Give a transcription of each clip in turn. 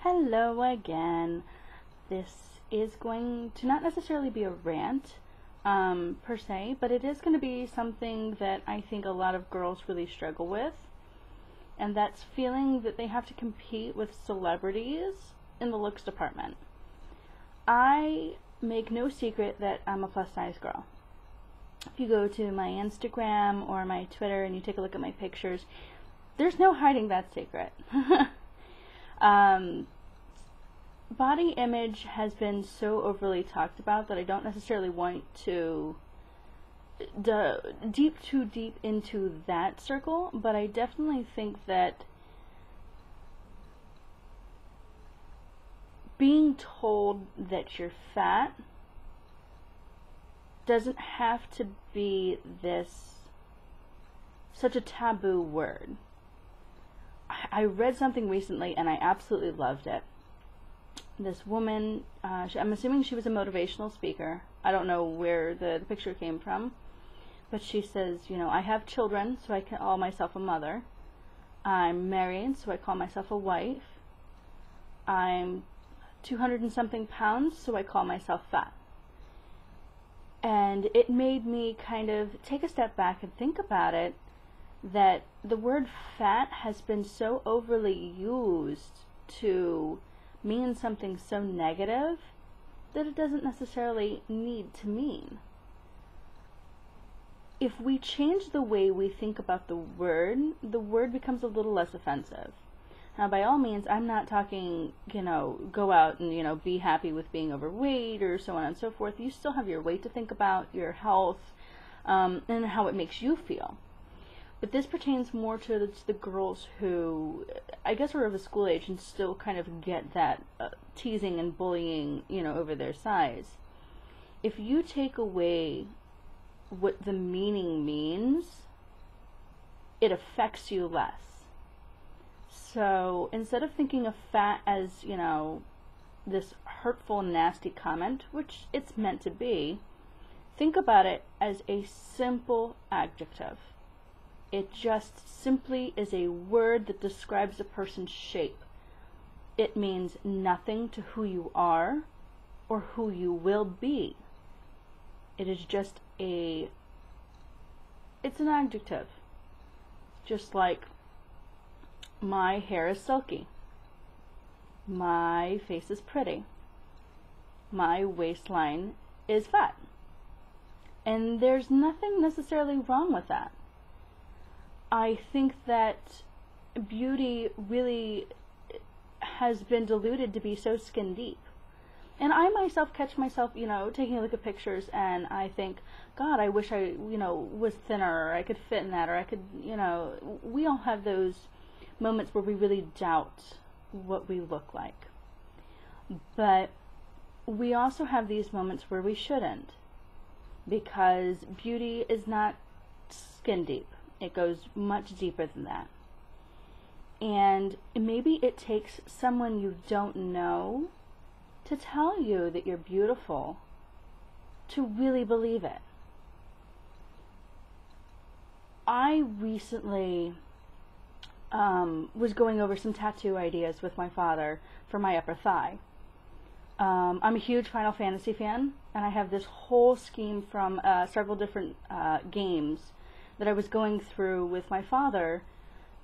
Hello again. This is going to not necessarily be a rant per se, but it is going to be something that I think a lot of girls really struggle with, and that's feeling that they have to compete with celebrities in the looks department. I make no secret that I'm a plus size girl. If you go to my Instagram or my Twitter and you take a look at my pictures, there's no hiding that secret. Body image has been so overly talked about that I don't necessarily want to too deep into that circle, but I definitely think that being told that you're fat doesn't have to be such a taboo word. I read something recently and I absolutely loved it. This woman, I'm assuming she was a motivational speaker. I don't know where the picture came from, but she says, I have children, so I call myself a mother. I'm married, so I call myself a wife. I'm 200 and something pounds, so I call myself fat. And it made me kind of take a step back and think about it, that the word fat has been so overly used to mean something so negative that it doesn't necessarily need to mean. If we change the way we think about the word becomes a little less offensive. Now, by all means, I'm not talking, go out and, be happy with being overweight or so on and so forth. You still have your weight to think about, your health, and how it makes you feel. But this pertains more to the girls who, I guess, are of a school age and still kind of get that teasing and bullying, over their size. If you take away what the meaning means, it affects you less. So instead of thinking of fat as, this hurtful, nasty comment, which it's meant to be, think about it as a simple adjective. It just simply is a word that describes a person's shape. It means nothing to who you are or who you will be. It is just it's an adjective. Just like my hair is silky. My face is pretty. My waistline is fat. And there's nothing necessarily wrong with that. I think that beauty really has been diluted to be so skin deep. And I myself catch myself, taking a look at pictures and I think, God, I wish I, was thinner, or I could fit in that, or I could, we all have those moments where we really doubt what we look like. But we also have these moments where we shouldn't, because beauty is not skin deep. It goes much deeper than that. And maybe it takes someone you don't know to tell you that you're beautiful to really believe it. I recently was going over some tattoo ideas with my father for my upper thigh. I'm a huge Final Fantasy fan, and I have this whole scheme from several different games that I was going through with my father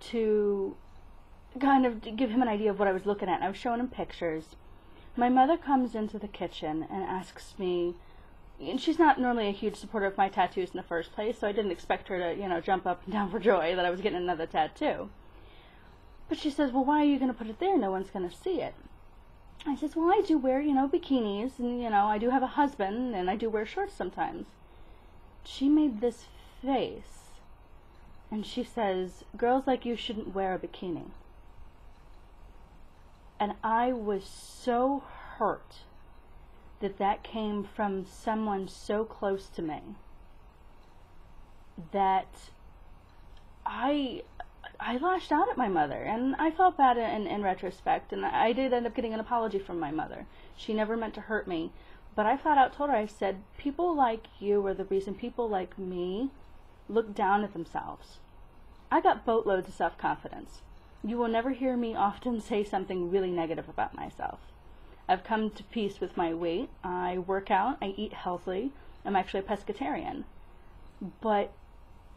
to kind of give him an idea of what I was looking at. And I was showing him pictures. My mother comes into the kitchen and asks me, and she's not normally a huge supporter of my tattoos in the first place, so I didn't expect her to, jump up and down for joy that I was getting another tattoo. But she says, well, why are you going to put it there? No one's going to see it. I says, well, I do wear, bikinis, and, I do have a husband, and I do wear shorts sometimes. She made this face. And she says, girls like you shouldn't wear a bikini. And I was so hurt that came from someone so close to me that I lashed out at my mother. And I felt bad in retrospect. And I did end up getting an apology from my mother. She never meant to hurt me. But I flat out told her, I said, people like you are the reason people like me look down at themselves. I got boatloads of self-confidence. You will never hear me often say something really negative about myself. I've come to peace with my weight. I work out. I eat healthily. I'm actually a pescatarian. But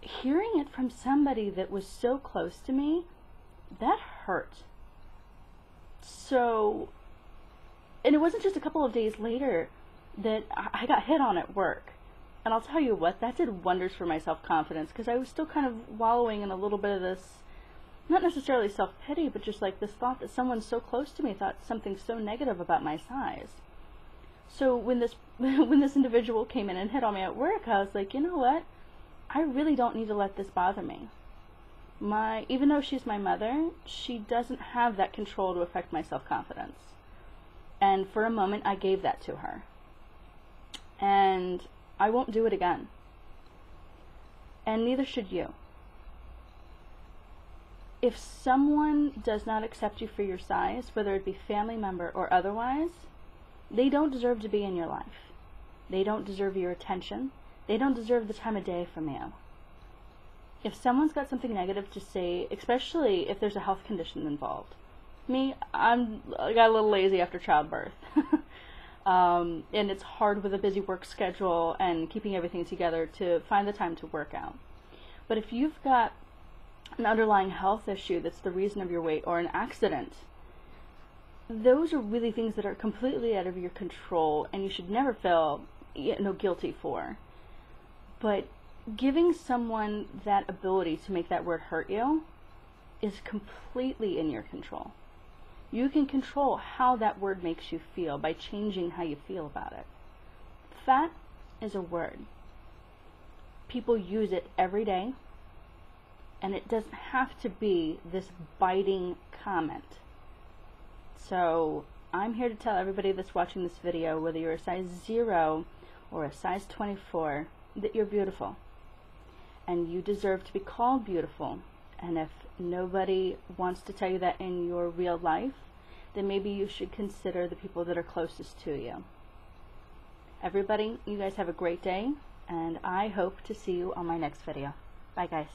hearing it from somebody that was so close to me, that hurt. So, and it wasn't just a couple of days later that I got hit on at work. And I'll tell you what, that did wonders for my self-confidence, because I was still kind of wallowing in a little bit of this, not necessarily self-pity, but just like this thought that someone so close to me thought something so negative about my size. So when this individual came in and hit on me at work, I was like, you know what? I really don't need to let this bother me. Even though she's my mother, she doesn't have that control to affect my self-confidence. And for a moment, I gave that to her. And I won't do it again. And neither should you. If someone does not accept you for your size, whether it be family member or otherwise, they don't deserve to be in your life. They don't deserve your attention. They don't deserve the time of day from you. If someone's got something negative to say, especially if there's a health condition involved. Me, I got a little lazy after childbirth. And it's hard with a busy work schedule and keeping everything together to find the time to work out. But if you've got an underlying health issue that's the reason of your weight, or an accident, those are really things that are completely out of your control, and you should never feel guilty for. But giving someone that ability to make that word hurt you is completely in your control. You can control how that word makes you feel by changing how you feel about it. Fat is a word. People use it every day, and it doesn't have to be this biting comment. So I'm here to tell everybody that's watching this video, whether you're a size 0 or a size 24, that you're beautiful. And you deserve to be called beautiful. And if nobody wants to tell you that in your real life, then maybe you should consider the people that are closest to you. Everybody, you guys have a great day, and I hope to see you on my next video. Bye, guys.